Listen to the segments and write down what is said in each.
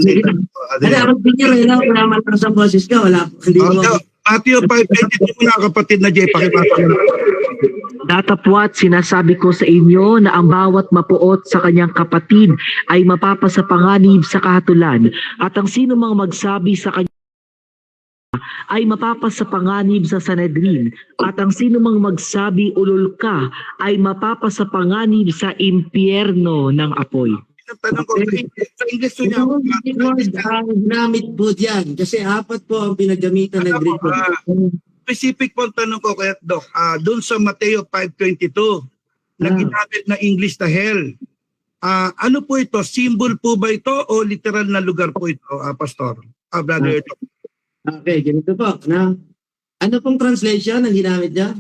Sige. Ano, picture rin ako, wala man sa boses ka, wala. Hindi mo. Matthew 5:22 mga kapatid na Jay, pakipasa mo. Datapwat sinasabi ko sa inyo na ang bawat mapuot sa kanyang kapatid ay mapapasapanganib sa kahatulan, at ang sino mang magsabi sa kanya ay mapapasapanganib sa Sanhedrin, at ang sino mang magsabi ulol ka ay mapapasapanganib sa impyerno ng apoy. Tanong ko, sa English to niya, Greek word ang ginamit po dyan. Kasi apat po ang pinagamitan ng Greek word. specific po ang tanong ko kaya Doc, doon sa Mateo 5:22, na ginamit na English na hell. Ano po ito? Symbol po ba ito o literal na lugar po ito, Pastor? Brother Doc. Okay, ganito po. Ano pong translation ang ginamit niya?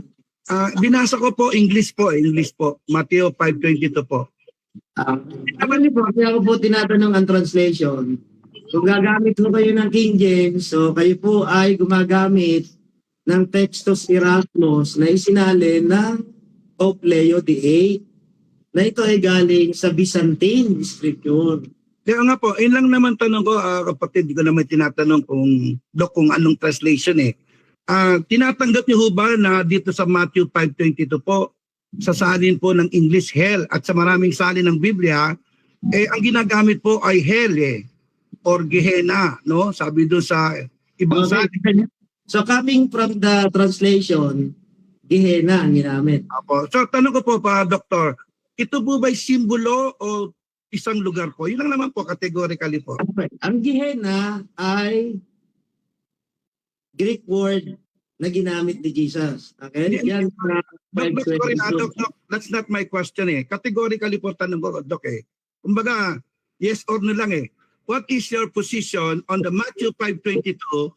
Binasa ko po, English po. Mateo 5:22 po. Naman po, kaya ako po tinatanong ang translation. Kung gagamit mo kayo ng King James, so kayo po ay gumagamit ng Textus Erasmus na isinalin ng Pope Leo XVIII, na ito ay galing sa Byzantine Scripture. Kaya nga po, yun lang naman tanong ko, kapatid, di ko naman tinatanong kung anong translation eh. Tinatanggap niyo ho ba na dito sa Matthew 5:22 po, sa salin po ng English hell at sa maraming salin ng Biblia, ang ginagamit po ay hell or Gehenna, no? Sabi doon sa ibang salin. So coming from the translation, Gehenna ang ginamit. Apo. So tanong ko po pa, Doktor, ito po ba'y simbolo o isang lugar po? Yun lang naman po, categorically po. Okay. Ang Gehenna ay Greek word na ginamit ni Jesus. Okay? Yan sa Sorry na, Doc, that's not my question eh. Categorically po tanong ko, Doc eh. Kumbaga, yes or no lang eh. What is your position on the Matthew 5:22?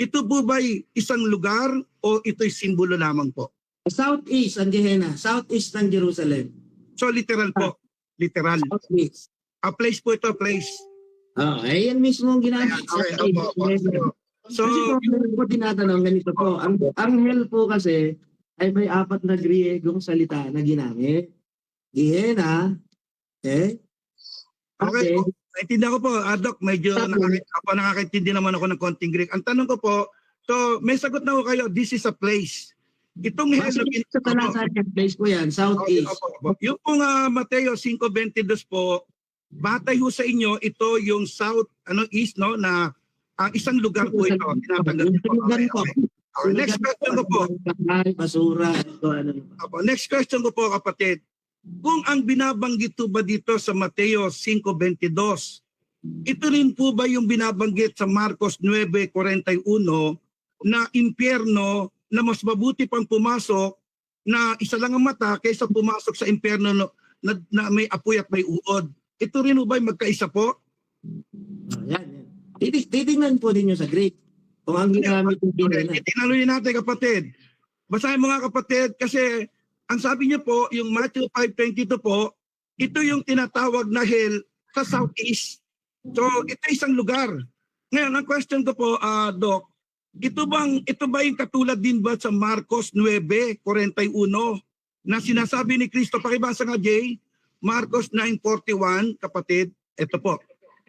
Ito po ba'y isang lugar o ito'y simbolo lamang po? Southeast ang Gehenna. Southeast ng Jerusalem. So literal po. Literal. Southeast. A place po ito, place. Ayan mismo ang ginamit. Okay, opo. So, kasi po tinatanong ganito po. Ang hell po kasi ay may apat na Griegong salita na ginamit. Gehenna, okay po. Naintindihan ko po, Doc, medyo nakakaintindi naman ako ng konting Greek. Ang tanong ko po, so may sagot na ko kayo, this is a place. Itong hell sa talasan ng place po yan, Southeast. Yung pong Mateo 5:22 po, batay ho sa inyo, ito yung south, east, no, na isang lugar po ito. Tinatanggap po. Okay. Next question ko po. Basura. Next question ko po, kapatid. Kung ang binabanggit po ba dito sa Mateo 5:22, ito rin po ba yung binabanggit sa Marcos 9:41 na impyerno na mas mabuti pang pumasok na isa lang ang mata kaysa pumasok sa impyerno na may apoy at may uod? Ito rin po ba yung magkaisa po? Yan. Titingnan po ninyo sa Greek kung ang ginamit yung Gehenna. Titingnan natin, kapatid. Basahin mo nga, kapatid, kasi ang sabi niyo po, yung Matthew 5:22 po, ito yung tinatawag na hell sa southeast. So, ito isang lugar. Ngayon, ang question ko po, Doc, ito ba yung katulad din ba sa Marcos 9:41 na sinasabi ni Kristo? Pakibasa nga, Jay. Marcos 9:41, kapatid. Ito po.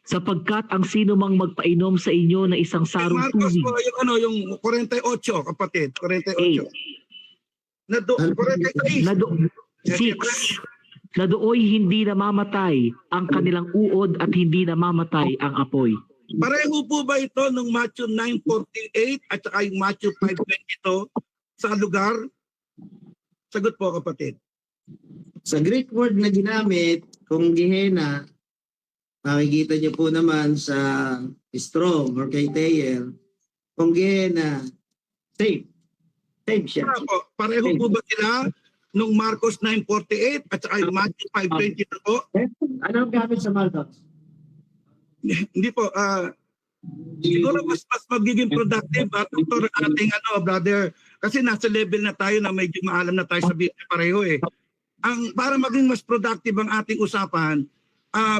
Sapagkat ang sino mang magpainom sa inyo na isang sarong Marcos tubig. po, yung 48, kapatid. 48. 46. Na dooy hindi namamatay ang kanilang uod at hindi namamatay ang apoy. Pareho po ba ito ng Matthew 9:48 at saka yung Matthew 5:22 sa lugar? Sagot po, kapatid. Sa Greek word na ginamit, kung Gehenna, makikita niyo po naman sa Strong or kay Thayer, kung Gehenna, same siya. Pareho po ba sila nung Marcos 9:48 at saka yung Matthew 5:22 po? Ano ang gamit sa Marcos? Hindi po. Siguro mas magiging productive Dr. ating brother, kasi nasa level na tayo na medyo maalam na tayo sa Biblia pareho eh. Para maging mas productive ang ating usapan,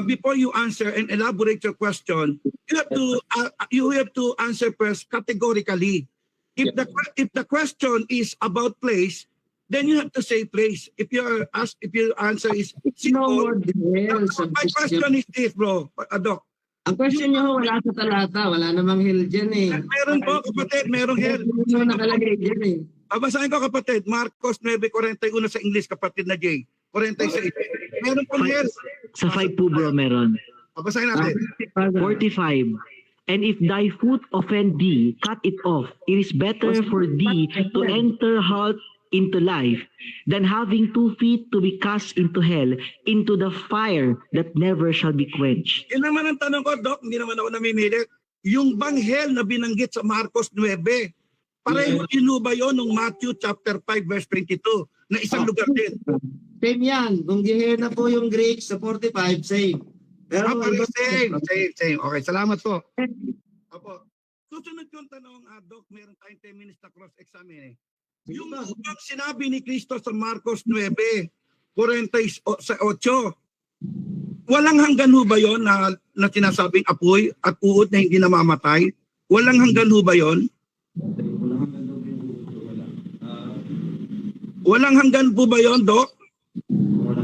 before you answer and elaborate your question, you have to answer first categorically. If the question is about place, then you have to say place. If your answer is simple, my question is this, bro, Doc. Ang question niyo ho, wala sa talata. Wala namang hell dyan eh. Meron po kapatid, merong hell. Ano nakalagay dyan eh. Babasahin ko kapatid, Marcos 9:41 sa English kapatid na Jay. 46. Meron po hell. Sa 5 po bro meron. Babasahin natin. 45. And if thy foot offend thee, cut it off. It is better for thee to enter halt into life than having 2 feet to be cast into hell, into the fire that never shall be quenched. Yun naman ang tanong ko, Doc, hindi naman ako namimilit. Yung bang hell na binanggit sa Marcos 9, pareho din ba yun ng Matthew chapter 5 verse 22 na isang lugar din? Same yan. Kung Gehenna po yung Greek sa 45, same. Pero Pareho, same. Okay, salamat po. Opo. Susunod yung tanong, Doc, meron tayong 10 minutes na cross-examine. Yung bang sinabi ni Cristo sa Marcos 9:48, walang hanggan ho ba yun na sinasabing apoy at uod na hindi namamatay? Walang hanggan ho ba yun? Walang hanggan po ba yun, Doc?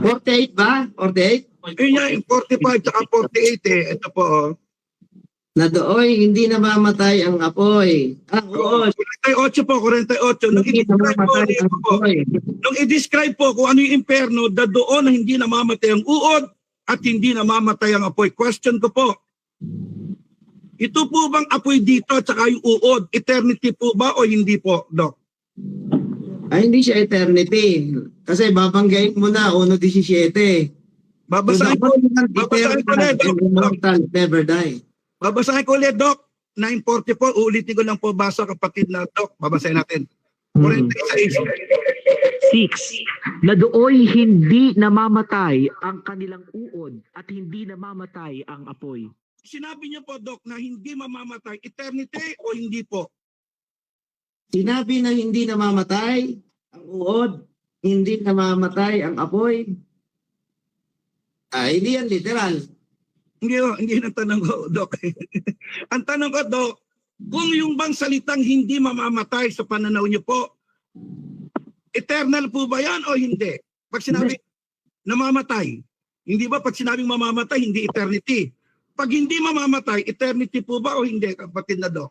48 ba? 48? Yun yan, 45 at 48 eh. Ito po, oh. Na dooy, hindi namamatay ang apoy. Ang uod. 48 po, 48. Nung Hindi namamatay ang apoy. Nung i-describe po kung ano yung imperno, doon na hindi namamatay ang uod at hindi namamatay ang apoy. Question ko po, ito po bang apoy dito at saka yung uod, eternity po ba o hindi po, Doc? Ay, hindi siya eternity. Kasi babanggain mo na, 1:17. Babasahin ko ulit, Doc. Immortal, never die. Babasahin ko ulit, Doc. 9:44, uulitin ko lang po basa kapatid na Doc. Babasahin natin. 46. 6. Na dooy hindi namamatay ang kanilang uod at hindi namamatay ang apoy. Sinabi niyo po, Doc, na hindi mamamatay, eternity o hindi po? Sinabi na hindi namamatay ang uod, hindi namamatay ang apoy. Hindi yan literal. Hindi ang tanong ko, Doc. Ang tanong ko, Doc, kung yung bang salitang hindi mamamatay sa pananaw niyo po, eternal po ba yan o hindi? Pag sinabi namamatay, hindi ba pag sinabing mamamatay, hindi eternity? Pag hindi mamamatay, eternity po ba o hindi, kapatid na Doc?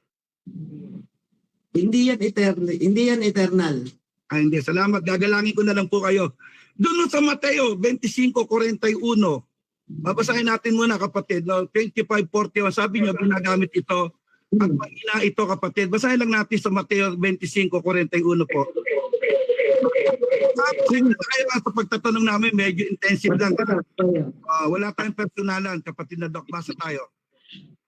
Hindi yan eternal. Hindi yan eternal. Hindi. Salamat. Gagalangin ko na lang po kayo. Doon sa Mateo 25:41, babasahin natin muna kapatid. No? 25:41, sabi niyo ginagamit ito. At mahina ito kapatid. Basahin lang natin sa Mateo 25:41 po. Kaya sa pagtatanong namin, medyo intensive lang. Wala tayong personalan, kapatid na Doc. Basa tayo.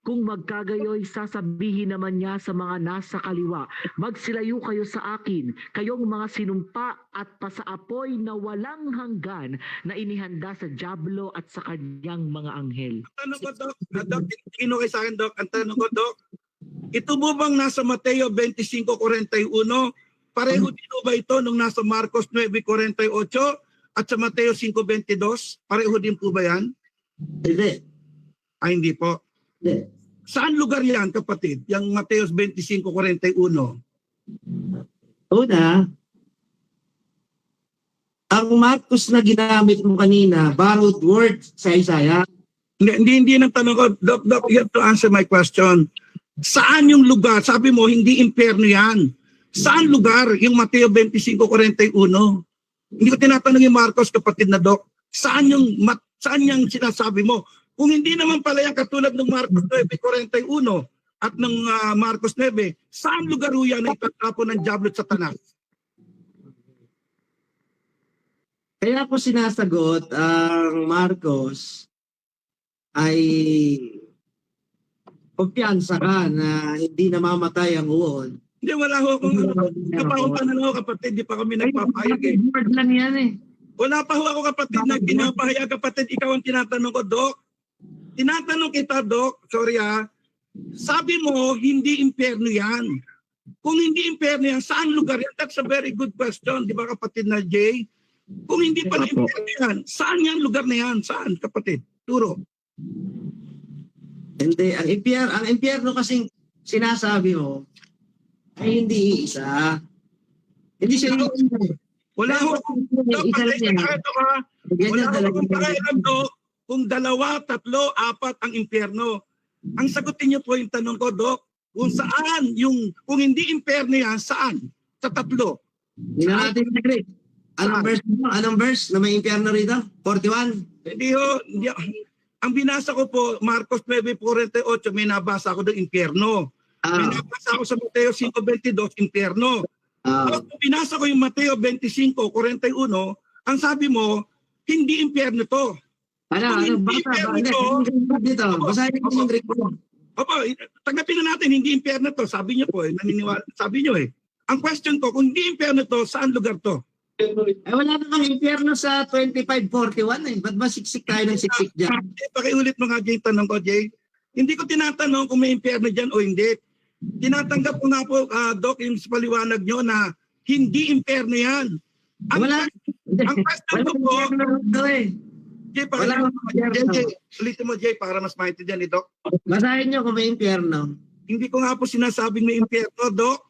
Kung magkagayoy, sasabihin naman niya sa mga nasa kaliwa, magsilayo kayo sa akin, kayong mga sinumpa at pasaapoy na walang hanggan na inihanda sa dyablo at sa kanyang mga anghel. Ang tanong ko, Doc, Doc, tingin kay sa akin, Doc, ang tanong ko, Doc, ito mo bang nasa Mateo 25:41? Pareho din ba ito nung nasa Marcos 9:48 at sa Mateo 5:22? Pareho din po ba yan? Hindi. Hindi po. Hindi. Saan lugar yan, kapatid? Yung Mateo 25:41? Una, ang Marcos na ginamit mo kanina, borrowed word sa Isaiah. Hindi nang tanong ko, Doc, you have to answer my question. Saan yung lugar? Sabi mo, hindi impyerno yan. Saan lugar yung Mateo 25:41? Hindi ko tinatanong yung Marcos, kapatid na Doc. Saan yung sinasabi mo? Kung hindi naman pala yan katulad ng Marcos 9:41 at ng Marcos 9, saan lugar ho yan na itatapon ng Diablo at Satanas? Kaya ako sinasagot ang Marcos ay kumpiyansa ka na hindi namamatay ang uod. Hindi, wala ho akong kapautan na ho, kapatid. Di pa kami nagpapahayag eh. Word lang yan eh. Wala pa ho ako, kapatid, na pinapahayag, kapatid. Ikaw ang tinatanong ko, Doc. Tinatanong kita, Doc. Sorry ha. Sabi mo, hindi impyerno yan. Kung hindi impyerno yan, saan lugar yan? That's a very good question. Di ba, kapatid na Jay? Kung hindi pala impyerno yan, saan yan lugar na yan? Saan, kapatid? Turo. Hindi, ang impyerno kasing sinasabi mo ay hindi isa. Hindi siya Wala ho. isa lang yan. Wala ho akong pakialam, Doc. Kung 2, 3, 4 ang impyerno. Ang sagutin niyo po yung tanong ko, Doc, kung saan kung hindi impyerno yan, saan? Sa tatlo. Hindi na natin secret. Anong verse mo? Anong verse na may impyerno rito? 41? Hindi, ang binasa ko po, Marcos 9:48, may nabasa ako doon, impyerno. May nabasa ako sa Mateo 5:22, impyerno. Tapos binasa ko yung Mateo 25:41, ang sabi mo, hindi impyerno to. Dito. Basahin ko yung Greek mo. Opo, tanggapin na natin, hindi impyerno to. Sabi niyo po, naniniwala. Sabi niyo Ang question ko, kung hindi impyerno to, saan lugar to? Wala namang impyerno sa 25:41 Ba't ba siksik tayo ng siksik dyan? Pakiulit mo nga, Jay, tanong ko, Jay. Hindi ko tinatanong kung may impyerno dyan o hindi. Tinatanggap ko nga po, Doc, yung paliwanag nyo na hindi impyerno yan. Ang question ko po, Jay, ulitin mo, Jay, para mas maintindihan ni Doc. Basahin nyo kung may impyerno. Hindi ko nga po sinasabing may impyerno, Doc.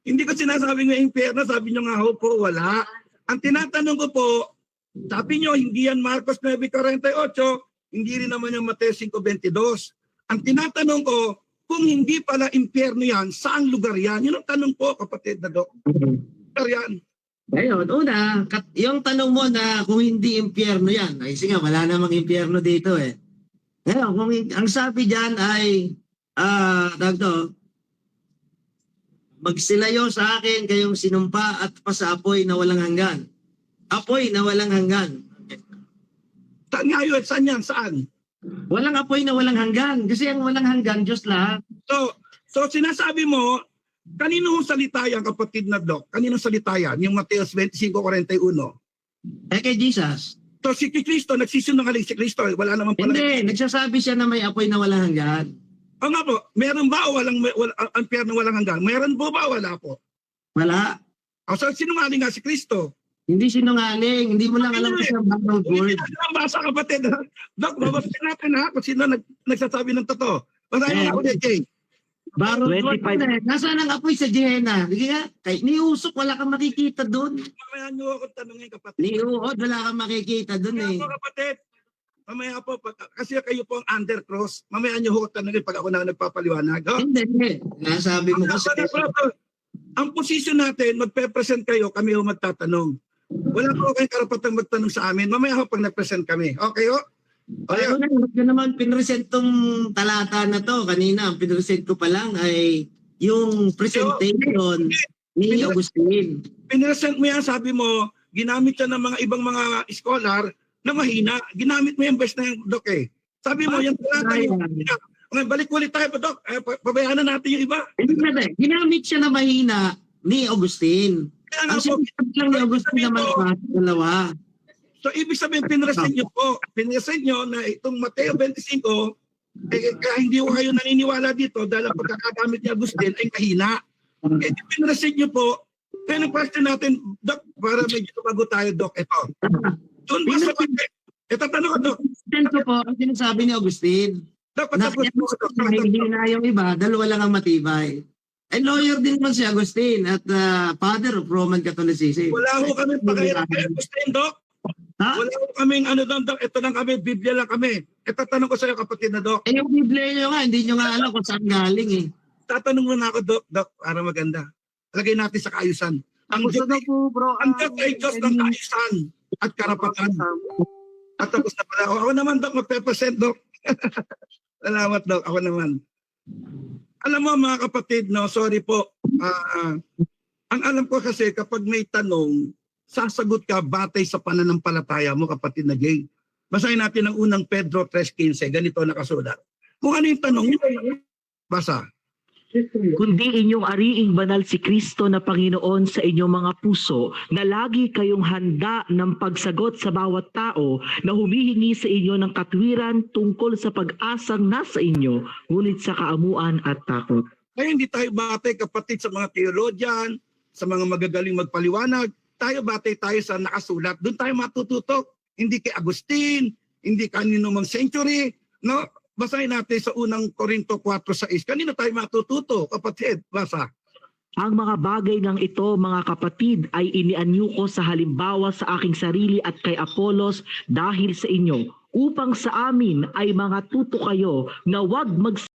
Hindi ko sinasabing may impyerno, sabi nyo nga po, wala. Ang tinatanong ko po, sabi nyo, hindi yan Marcos 9:48, hindi rin naman yung Mateo 5:22. Ang tinatanong ko, kung hindi pala impyerno yan, saang lugar yan? Yun ang tanong po, kapatid na Doc. Lugar yan. Ngayon, una, yung tanong mo na kung hindi impyerno yan, ay sige, wala namang impyerno dito eh. Ngayon, kung ang sabi dyan ay, magsilayo sa akin kayong sinumpa at pasaapoy na walang hanggan. Apoy na walang hanggan. Saan nga yun? Saan yan? Saan? Walang apoy na walang hanggan. Kasi ang walang hanggan, Diyos lahat. So sinasabi mo, kaninong salita yan, kapatid na Doc? Kaninong salita yan? Yung Mateo 25:41. Kay Jesus. So si Kristo, nagsisinungaling si Kristo. Wala naman pala. Hindi, nagsasabi siya na may apoy na walang hanggan. O nga po, meron ba o ang impyerno walang hanggan? Meron po ba o wala po? Wala. O so sinungaling nga si Kristo. Hindi sinungaling. Hindi mo lang alam kung saan background Hindi word. na basa, kapatid. Doc, babasahin natin kung sino nagsasabi ng totoo. Basahin mo ulit, Jay. Background word 25. na. Nasaan ang apoy sa Gehenna? Sige nga. Kay niusok, wala kang makikita doon. Mamaya nyo akong tanongin, kapatid. Niuod, wala kang makikita doon eh. Mamaya po, kapatid. Mamaya po, kasi kayo po ang undercross. Mamaya nyo akong tanongin pag ako na nagpapaliwanag. Hindi. Nasabi mo kasi. Ang posisyon natin, magpe-present kayo, kami ho magtatanong. Wala po kayong karapatang magtanong sa amin. Mamaya ho pag nag-present kami. Okay ho? Ayaw na, huwag ko naman pinresent tong talata na to. Kanina, ang pinresent ko pa lang ay yung presentation ni Agustin. Pinresent mo yan, sabi mo, ginamit siya ng mga ibang mga scholar na mahina. Ginamit mo yung best na yung Doc eh. Sabi mo, yung talata yung mahina. Okay, balik ulit tayo pa, Doc. Pabayaan na natin yung iba. Ginamit siya na mahina ni Agustin. Kaya nga Ang po, sinasabi lang ni Agustin naman pa, dalawa. so ibig sabihin, pinresent nyo po. Pinresent nyo na itong Mateo 25, kaya hindi ko kayo naniniwala dito dahil ang pagkakagamit ni Agustin ay mahina. Eh, pinresent nyo po. Kaya ang question natin, Doc, para medyo tumago tayo, Doc, ito. Doon ba sa ito tanong ko, Doc. Agustin ko po, ang sinasabi ni Agustin. Doc, patapos mo, Doc. Hihina yung iba, dalawa lang ang matibay. Eh, lawyer din naman si Agustin at father of Roman Catholicism. Wala ko kami pakailan kay Agustin, Doc. Ha? Wala ko kaming doon, Doc. Ito lang kami, Biblia lang kami. Ito tanong ko sa iyo, kapatid na Doc. Eh, yung Biblia nyo nga, hindi nyo nga alam kung saan galing eh. Tatanong mo na ako, Doc, para maganda. Lagay natin sa kaayusan. Ang Diyos na po, bro. ang Diyos ay Diyos ng kaayusan at karapatan. At tapos na pala. Ako naman, Doc, magpe-present, Doc. Salamat, Doc. Ako naman. Alam mo, mga kapatid, no, sorry po. Ang alam ko kasi, kapag may tanong, sasagot ka batay sa pananampalataya mo, kapatid na Jay. Basahin natin ang unang Pedro 3:15. Ganito nakasulat. Kung ano yung tanong, basa. Kundi inyong ariing banal si Kristo na Panginoon sa inyong mga puso, na lagi kayong handa ng pagsagot sa bawat tao na humihingi sa inyo ng katwiran tungkol sa pag-asang nasa inyo, ngunit sa kaamuan at takot. Kaya hindi tayo batay, kapatid, sa mga theologian, sa mga magagaling magpaliwanag. Tayo batay tayo sa nakasulat. Doon tayo matututok. Hindi kay Agustin, hindi kanino mang century. No? Basahin natin sa unang Korinto 4:6. Kanino tayo matututo, kapatid? Basa. Ang mga bagay ng ito, mga kapatid, ay inianyo ko sa halimbawa sa aking sarili at kay Apolos dahil sa inyo, upang sa amin ay mga tuto kayo na huwag